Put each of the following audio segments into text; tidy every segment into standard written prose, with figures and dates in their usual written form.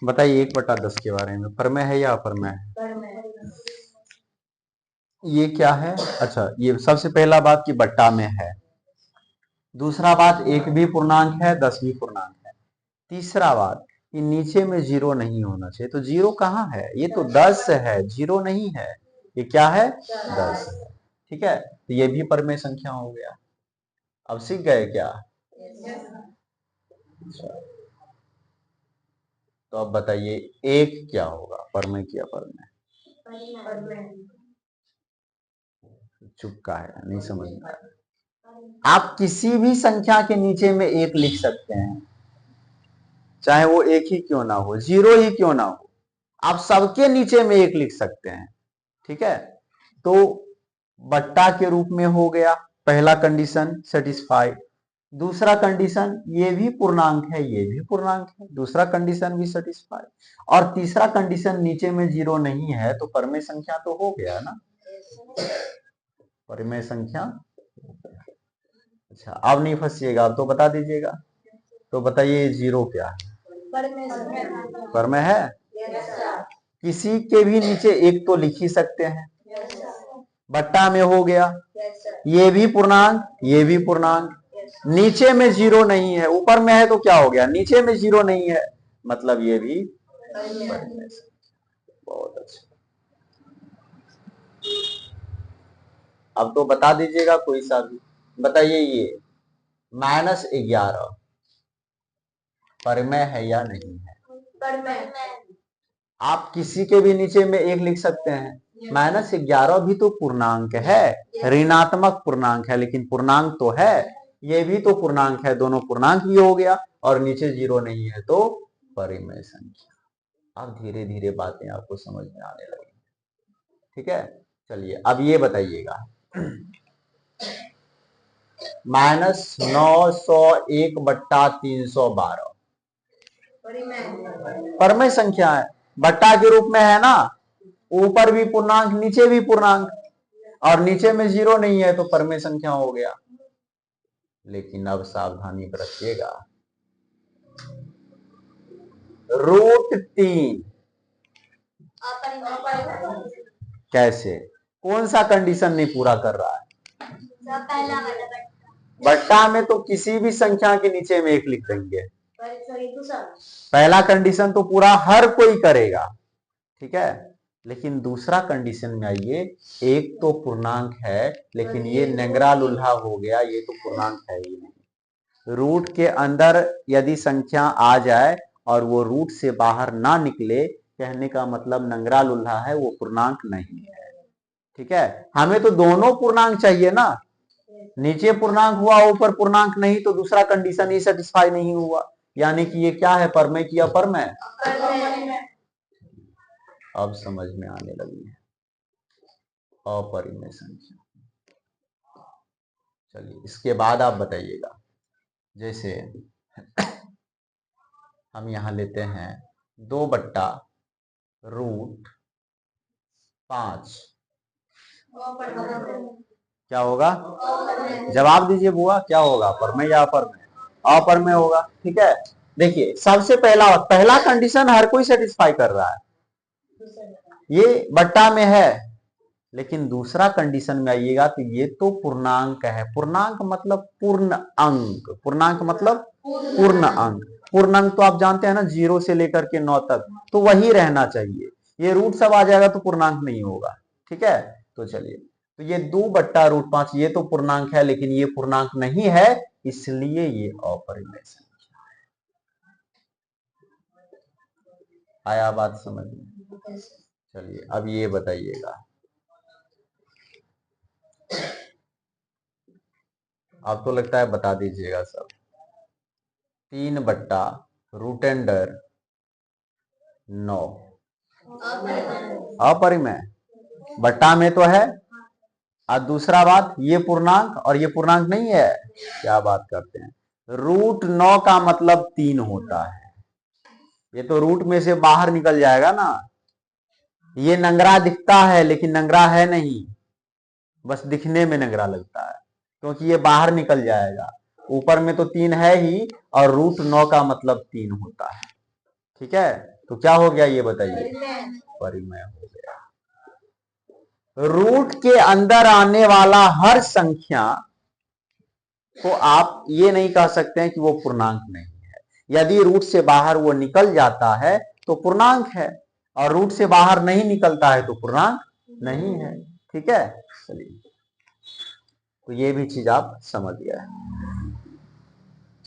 बताइए 1/10 के बारे में, परमेय है या अपरमेय है? ये क्या है? अच्छा, ये सबसे पहला बात कि बट्टा में है। दूसरा बात 1 भी पूर्णांक है, 10 भी पूर्णांक है। तीसरा बात कि नीचे में 0 नहीं होना चाहिए। तो 0 कहाँ है? ये तो 10 है, 0 नहीं है। ये क्या है? 10 है। ठीक है, तो ये भी परमेय संख्या हो गया। अब सीख गए क्या? अच्छा, तो अब बताइए 1 क्या होगा, परमेय की अपरमेय? चुप का है, नहीं समझ में आया। आप किसी भी संख्या के नीचे में 1 लिख सकते हैं, चाहे वो 1 ही क्यों ना हो, 0 ही क्यों ना हो, आप सबके नीचे में 1 लिख सकते हैं। ठीक है, तो बट्टा के रूप में हो गया, पहला कंडीशन सेटिस्फाइड। दूसरा कंडीशन ये भी पूर्णांक है, ये भी पूर्णांक है, दूसरा कंडीशन भी सेटिस्फाइड। और तीसरा कंडीशन नीचे में 0 नहीं है, तो परमेय संख्या तो हो गया ना, परमेय संख्या। अच्छा, अब नहीं फंसिएगा, अब तो बता दीजिएगा। तो बताइए 0 क्या है? परमेय है। किसी के भी नीचे 1 तो लिख ही सकते हैं, बट्टा में हो गया, ये भी पूर्णांक, ये भी पूर्णांक। नीचे में 0 नहीं है, ऊपर में है तो क्या हो गया? नीचे में 0 नहीं है, मतलब ये भी परमेय संख्या। बहुत अच्छा, अब तो बता दीजिएगा कोई सा भी। बताइए ये -11 परमेय है या नहीं है? परमेय। आप किसी के भी नीचे में 1 लिख सकते हैं। -11 भी तो पूर्णांक है, ऋणात्मक पूर्णांक है, लेकिन पूर्णांक तो है। ये भी तो पूर्णांक है, दोनों पूर्णांक भी हो गया, और नीचे 0 नहीं है, तो परिमेय संख्या। अब धीरे धीरे बातें आपको समझ में आने लगी। ठीक है, चलिए अब ये बताइएगा, -901/312 परमेय संख्या है, बट्टा के रूप में है ना, ऊपर भी पूर्णांक, नीचे भी पूर्णांक, और नीचे में 0 नहीं है, तो परमेय संख्या हो गया। लेकिन अब सावधानी बरतिएगा, √3 कैसे? कौन सा कंडीशन नहीं पूरा कर रहा है? बट्टा में तो किसी भी संख्या के नीचे में 1 लिख देंगे, पहला कंडीशन तो पूरा हर कोई करेगा। ठीक है, लेकिन दूसरा कंडीशन में आइए, 1 तो पूर्णांक है, लेकिन ये नेंगरा लुल्हा हो गया, ये तो पूर्णांक है ही नहीं। रूट के अंदर यदि संख्या आ जाए और वो रूट से बाहर ना निकले, कहने का मतलब नंगरा लुल्हा है, वो पूर्णांक नहीं है। ठीक है, हमें तो दोनों पूर्णांक चाहिए ना, नीचे पूर्णांक हुआ, ऊपर पूर्णांक नहीं, तो दूसरा कंडीशन ही सेटिस्फाई नहीं हुआ, यानी कि ये क्या है, परमेय की अपरमेय? अब समझ में आने लगी है, अपरिमेय संख्या। चलिए इसके बाद आप बताइएगा, जैसे हम यहां लेते हैं 2/√5, क्या होगा? जवाब दीजिए बुआ, क्या होगा, परमेय या अपरमेय? अपरमेय होगा। ठीक है, देखिए सबसे पहला कंडीशन हर कोई सेटिस्फाई कर रहा है, ये बट्टा में है, लेकिन दूसरा कंडीशन में आइएगा तो ये तो पूर्णांक है। पूर्णांक मतलब पूर्ण अंक, पूर्णांक मतलब पूर्ण अंक। पूर्ण अंक तो आप जानते हैं ना, 0 से लेकर के 9 तक, तो वही रहना चाहिए। ये रूट सब आ जाएगा तो पूर्णांक नहीं होगा। ठीक है, तो चलिए, तो ये 2/√5 ये तो पूर्णांक है, लेकिन ये पूर्णांक नहीं है, इसलिए ये अपरिमेय संख्या है। आया बात समझ में? चलिए अब ये बताइएगा, आप तो लगता है बता दीजिएगा सब। 3/√9 अपरिमेय, बट्टा में तो है, और दूसरा बात ये पूर्णांक, और ये पूर्णांक नहीं है। क्या बात करते हैं, √9 का मतलब 3 होता है, ये तो रूट में से बाहर निकल जाएगा ना। ये नंगरा दिखता है, लेकिन नंगरा है नहीं, बस दिखने में नंगरा लगता है, क्योंकि ये बाहर निकल जाएगा। ऊपर में तो 3 है ही, और √9 का मतलब 3 होता है। ठीक है, तो क्या हो गया ये बताइए, परिमेय हो गया। रूट के अंदर आने वाला हर संख्या को आप ये नहीं कह सकते हैं कि वो पूर्णांक नहीं है। यदि रूट से बाहर वो निकल जाता है तो पूर्णांक है, और रूट से बाहर नहीं निकलता है तो पूर्णांक नहीं है। ठीक है, चलिए, तो ये भी चीज आप समझ गए।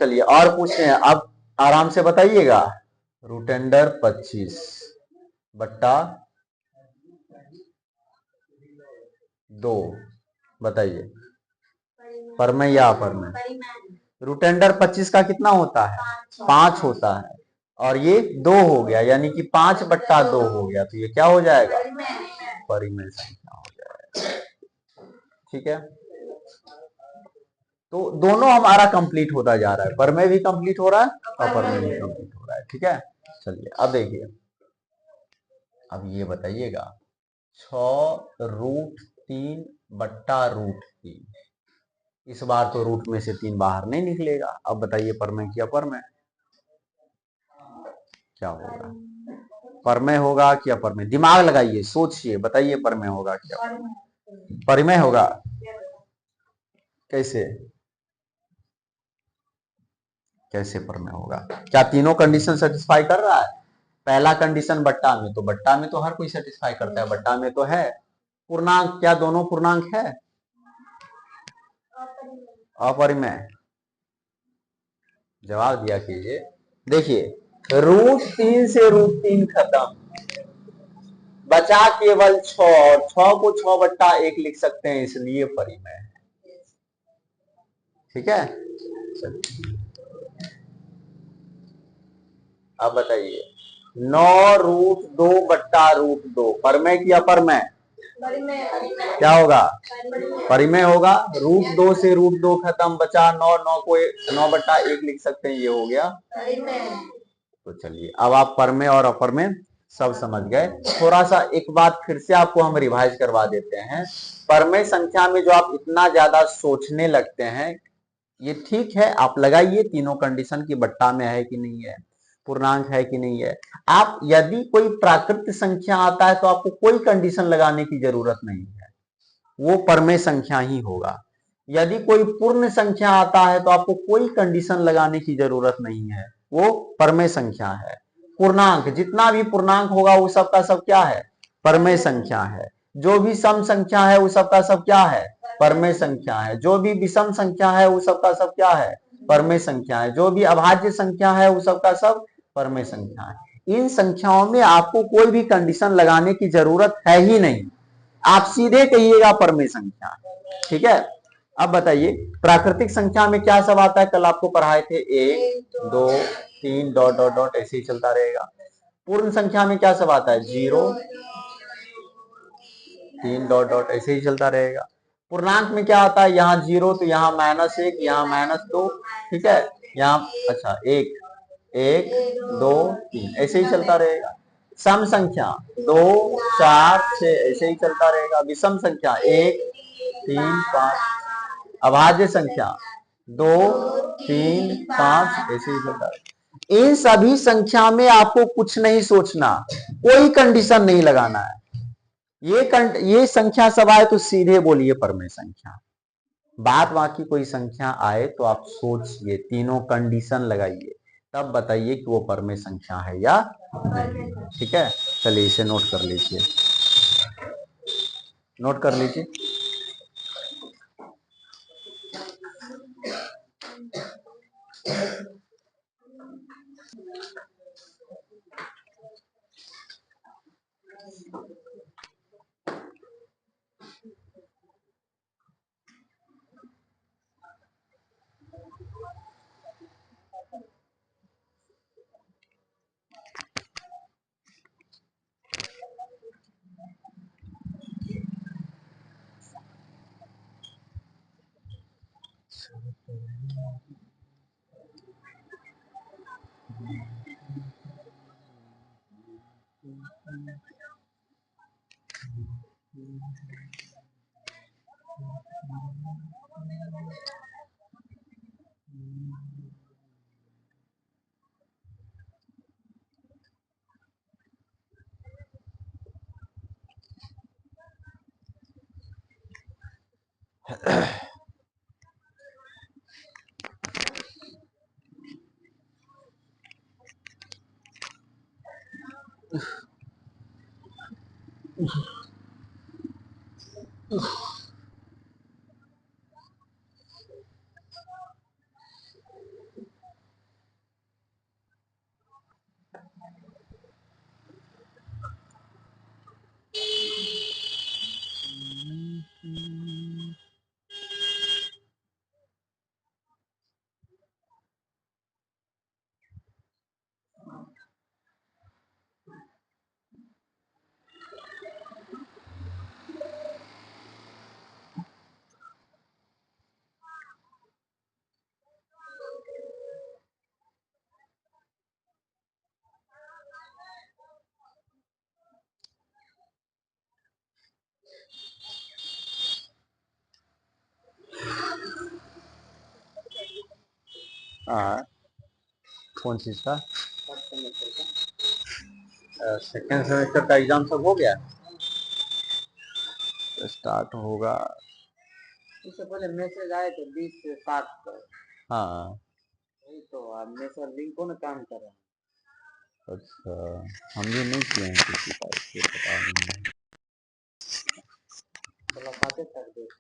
चलिए और पूछते हैं, अब आराम से बताइएगा। रूट अंडर 25 बट्टा 2, बताइए परमेय या अपरमेय? रूट अंडर 25 का कितना होता है, 5 होता है, और ये 2 हो गया, यानी कि 5 बट्टा 2 हो गया, तो ये क्या हो जाएगा, परिमेय संख्या हो जाएगा। ठीक है, तो दोनों हमारा कंप्लीट होता जा रहा है, परमेय भी कंप्लीट हो रहा है, अपरमेय भी कंप्लीट हो रहा है। ठीक है, चलिए अब देखिए, अब ये बताइएगा 6 रूट 3 बट्टा रूट 3, इस बार तो रूट में से 3 बाहर नहीं निकलेगा। अब बताइए परमेय की अपरमेय क्या होगा, परमेय होगा कि अपरमेय? दिमाग लगाइए, सोचिए, बताइए परमेय होगा क्या, परिमेय होगा? कैसे कैसे परमेय होगा? क्या तीनों कंडीशन सेटिस्फाई कर रहा है? पहला कंडीशन बट्टा में, तो बट्टा में तो हर कोई सेटिस्फाई करता है, बट्टा में तो है। पूर्णांक, क्या दोनों पूर्णांक है? अपरिमेय, जवाब दिया कीजिए। देखिए रूट 3 से रूट 3 खत्म, बचा केवल 6, और 6 को 6 बट्टा 1 लिख सकते हैं, इसलिए परिमेय है। ठीक है, चलिए अब बताइए 9 रूट 2 बट्टा रूट 2, परमेय की अपरमेय? क्या होगा, परिमेय होगा। रूट 2 से रूट 2 खत्म, बचा 9, 9 को 9 बट्टा 1 लिख सकते हैं, ये हो गया। तो चलिए अब आप परमेय और अपरमेय सब समझ गए। थोड़ा सा एक बात फिर से आपको हम रिवाइज करवा देते हैं। परमेय संख्या में जो आप इतना ज्यादा सोचने लगते हैं, ये ठीक है, आप लगाइए तीनों कंडीशन की, बट्टा में है कि नहीं है, पूर्णांक है कि नहीं है। आप यदि कोई प्राकृत संख्या आता है तो आपको कोई कंडीशन लगाने की जरूरत नहीं है, वो परमेय संख्या ही होगा। यदि कोई पूर्ण संख्या आता है तो आपको कोई कंडीशन लगाने की जरूरत नहीं है, वो परमेय संख्या है। पूर्णांक, जितना भी पूर्णांक होगा वो सबका सब क्या है, परमेय संख्या है। जो भी सम संख्या है वो सबका सब क्या है, परमेय संख्या है। जो भी विषम संख्या है वो सबका सब क्या है, परमेय संख्या है। जो भी अभाज्य संख्या है वो सबका सब परमेय संख्या है। इन संख्याओं में आपको कोई भी कंडीशन लगाने की जरूरत है ही नहीं, आप सीधे कहिएगा परमेय संख्या। ठीक है, अब बताइए प्राकृतिक संख्या में क्या सब आता है, कल आपको पढ़ाए थे, 1 2 3 डॉट डॉट डॉट, ऐसे ही चलता रहेगा। पूर्ण संख्या में क्या सब आता है, 0 3 डॉट डॉट, ऐसे ही चलता रहेगा। पूर्णांक में क्या आता है, यहाँ 0 तो यहाँ -1, यहाँ -2, ठीक है, यहाँ अच्छा 1 1 2 3, ऐसे ही चलता रहेगा। सम संख्या 2 4 6, ऐसे ही चलता रहेगा। विषम संख्या 1 3 5, अभाज्य संख्या 2 3 5, ऐसे ही चलता रहेगा। इन सभी संख्या में आपको कुछ नहीं सोचना, कोई कंडीशन नहीं लगाना है। ये संख्या सब आए तो सीधे बोलिए परमेय संख्या। बात बाकी कोई संख्या आए तो आप सोचिए, तीनों कंडीशन लगाइए, तब बताइए कि वो परमेय संख्या है या नहीं। ठीक है, चलिए इसे नोट कर लीजिए, नोट कर लीजिए। हाँ, कौन चीज का? सेकेंड सेमेस्टर का एग्जाम सब हो गया, स्टार्ट होगा। इससे पहले मैसेज आए थे 20 से 60 पर। हाँ वही तो अब मैसेज लिंक को ना काम कर रहा है। अच्छा, हम भी नहीं किए हैं किसी का, इसलिए पता नहीं है। चलो खाते तक देख